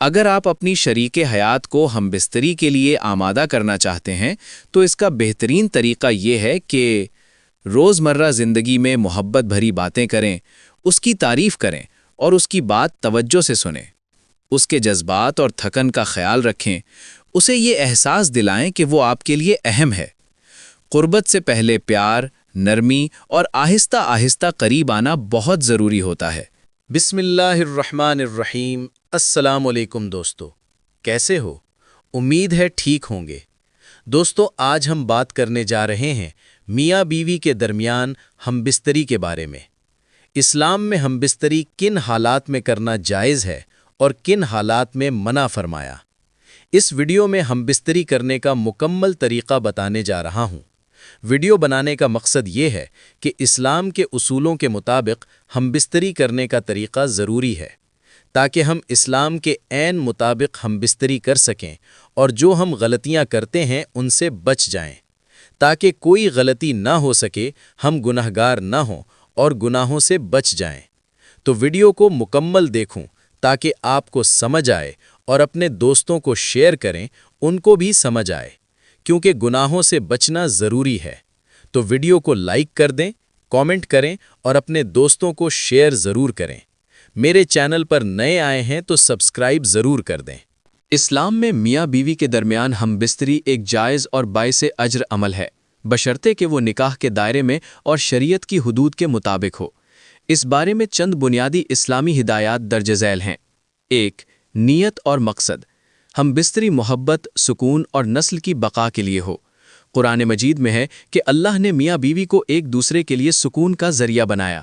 اگر آپ اپنی شریک حیات کو ہم بستری کے لیے آمادہ کرنا چاہتے ہیں تو اس کا بہترین طریقہ یہ ہے کہ روزمرہ زندگی میں محبت بھری باتیں کریں، اس کی تعریف کریں اور اس کی بات توجہ سے سنیں، اس کے جذبات اور تھکن کا خیال رکھیں، اسے یہ احساس دلائیں کہ وہ آپ کے لیے اہم ہے۔ قربت سے پہلے پیار، نرمی اور آہستہ آہستہ قریب آنا بہت ضروری ہوتا ہے۔ بسم اللہ الرحمن الرحیم۔ السلام علیکم دوستو، کیسے ہو؟ امید ہے ٹھیک ہوں گے۔ دوستو، آج ہم بات کرنے جا رہے ہیں میاں بیوی کے درمیان ہم بستری کے بارے میں۔ اسلام میں ہم بستری کن حالات میں کرنا جائز ہے اور کن حالات میں منع فرمایا۔ اس ویڈیو میں ہم بستری کرنے کا مکمل طریقہ بتانے جا رہا ہوں۔ ویڈیو بنانے کا مقصد یہ ہے کہ اسلام کے اصولوں کے مطابق ہم بستری کرنے کا طریقہ ضروری ہے، تاکہ ہم اسلام کے عین مطابق ہم بستری کر سکیں اور جو ہم غلطیاں کرتے ہیں ان سے بچ جائیں۔ تاکہ کوئی غلطی نہ ہو سکے، ہم گنہگار نہ ہوں اور گناہوں سے بچ جائیں۔ تو ویڈیو کو مکمل دیکھوں تاکہ آپ کو سمجھ آئے اور اپنے دوستوں کو شیئر کریں، ان کو بھی سمجھ آئے، کیونکہ گناہوں سے بچنا ضروری ہے۔ تو ویڈیو کو لائک کر دیں، کامنٹ کریں اور اپنے دوستوں کو شیئر ضرور کریں۔ میرے چینل پر نئے آئے ہیں تو سبسکرائب ضرور کر دیں۔ اسلام میں میاں بیوی کے درمیان ہم بستری ایک جائز اور باعث اجر عمل ہے، بشرطے کہ وہ نکاح کے دائرے میں اور شریعت کی حدود کے مطابق ہو۔ اس بارے میں چند بنیادی اسلامی ہدایات درج ذیل ہیں۔ 1. نیت اور مقصد۔ ہم بستری محبت، سکون اور نسل کی بقا کے لیے ہو۔ قرآن مجید میں ہے کہ اللہ نے میاں بیوی کو ایک دوسرے کے لیے سکون کا ذریعہ بنایا۔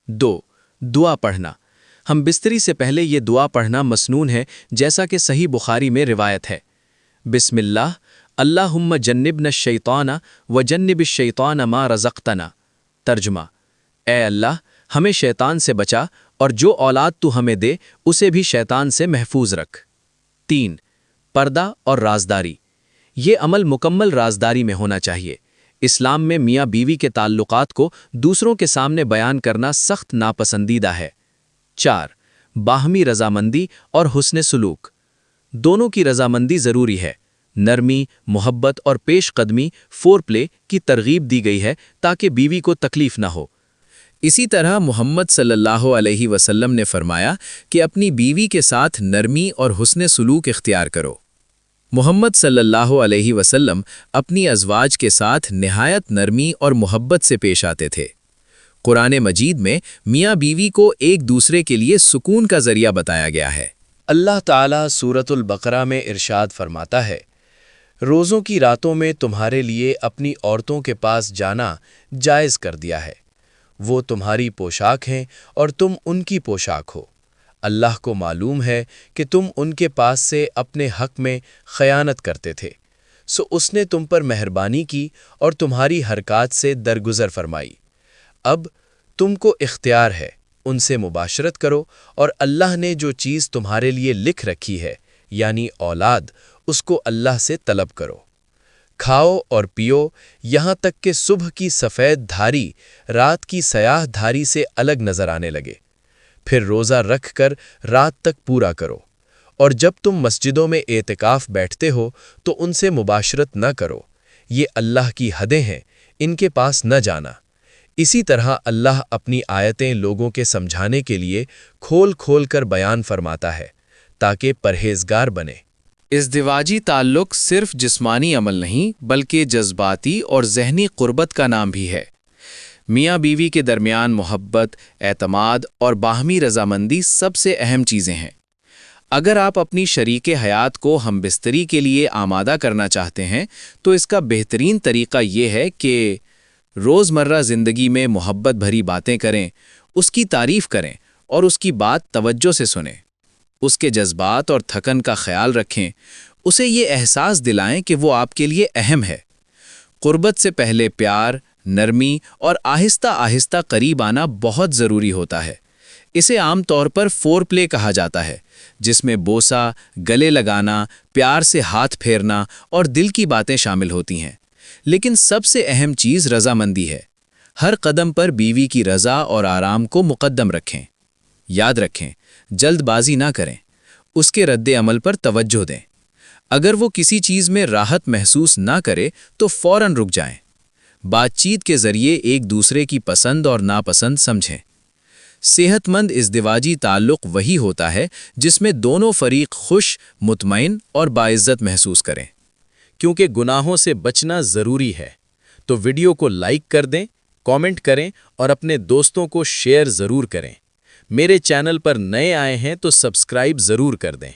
2. دعا پڑھنا۔ ہم بستری سے پہلے یہ دعا پڑھنا مسنون ہے، جیسا کہ صحیح بخاری میں روایت ہے۔ بسم اللہ، اللہم جنبنا الشیطان وجنب الشیطان ما رزقتنا۔ ترجمہ: اے اللہ، ہمیں شیطان سے بچا اور جو اولاد تو ہمیں دے اسے بھی شیطان سے محفوظ رکھ۔ 3. پردہ اور رازداری۔ یہ عمل مکمل رازداری میں ہونا چاہیے۔ اسلام میں میاں بیوی کے تعلقات کو دوسروں کے سامنے بیان کرنا سخت ناپسندیدہ ہے۔ 4. باہمی رضامندی اور حسن سلوک۔ دونوں کی رضامندی ضروری ہے۔ نرمی، محبت اور پیش قدمی فور پلے کی ترغیب دی گئی ہے تاکہ بیوی کو تکلیف نہ ہو۔ اسی طرح محمد صلی اللہ علیہ وسلم نے فرمایا کہ اپنی بیوی کے ساتھ نرمی اور حسن سلوک اختیار کرو۔ محمد صلی اللہ علیہ وسلم اپنی ازواج کے ساتھ نہایت نرمی اور محبت سے پیش آتے تھے۔ قرآن مجید میں میاں بیوی کو ایک دوسرے کے لیے سکون کا ذریعہ بتایا گیا ہے۔ اللہ تعالیٰ سورۃ البقرہ میں ارشاد فرماتا ہے، روزوں کی راتوں میں تمہارے لیے اپنی عورتوں کے پاس جانا جائز کر دیا ہے۔ وہ تمہاری پوشاک ہیں اور تم ان کی پوشاک ہو۔ اللہ کو معلوم ہے کہ تم ان کے پاس سے اپنے حق میں خیانت کرتے تھے، سو اس نے تم پر مہربانی کی اور تمہاری حرکات سے درگزر فرمائی۔ اب تم کو اختیار ہے، ان سے مباشرت کرو اور اللہ نے جو چیز تمہارے لیے لکھ رکھی ہے یعنی اولاد، اس کو اللہ سے طلب کرو۔ کھاؤ اور پیو یہاں تک کہ صبح کی سفید دھاری رات کی سیاہ دھاری سے الگ نظر آنے لگے، پھر روزہ رکھ کر رات تک پورا کرو، اور جب تم مسجدوں میں اعتکاف بیٹھتے ہو تو ان سے مباشرت نہ کرو، یہ اللہ کی حدیں ہیں، ان کے پاس نہ جانا۔ اسی طرح اللہ اپنی آیتیں لوگوں کے سمجھانے کے لیے کھول کھول کر بیان فرماتا ہے تاکہ پرہیزگار بنے۔ ازدواجی تعلق صرف جسمانی عمل نہیں بلکہ جذباتی اور ذہنی قربت کا نام بھی ہے۔ میاں بیوی کے درمیان محبت، اعتماد اور باہمی رضامندی سب سے اہم چیزیں ہیں۔ اگر آپ اپنی شریک حیات کو ہم بستری کے لیے آمادہ کرنا چاہتے ہیں تو اس کا بہترین طریقہ یہ ہے کہ روزمرہ زندگی میں محبت بھری باتیں کریں، اس کی تعریف کریں اور اس کی بات توجہ سے سنیں، اس کے جذبات اور تھکن کا خیال رکھیں، اسے یہ احساس دلائیں کہ وہ آپ کے لیے اہم ہے۔ قربت سے پہلے پیار، نرمی اور آہستہ آہستہ قریب آنا بہت ضروری ہوتا ہے۔ اسے عام طور پر فور پلے کہا جاتا ہے، جس میں بوسہ، گلے لگانا، پیار سے ہاتھ پھیرنا اور دل کی باتیں شامل ہوتی ہیں۔ لیکن سب سے اہم چیز رضامندی ہے۔ ہر قدم پر بیوی کی رضا اور آرام کو مقدم رکھیں۔ یاد رکھیں، جلد بازی نہ کریں، اس کے رد عمل پر توجہ دیں۔ اگر وہ کسی چیز میں راحت محسوس نہ کرے تو فوراً رک جائیں۔ بات چیت کے ذریعے ایک دوسرے کی پسند اور ناپسند سمجھیں۔ صحت مند ازدواجی تعلق وہی ہوتا ہے جس میں دونوں فریق خوش، مطمئن اور باعزت محسوس کریں۔ کیونکہ گناہوں سے بچنا ضروری ہے تو ویڈیو کو لائک کر دیں، کامنٹ کریں اور اپنے دوستوں کو شیئر ضرور کریں۔ میرے چینل پر نئے آئے ہیں تو سبسکرائب ضرور کر دیں۔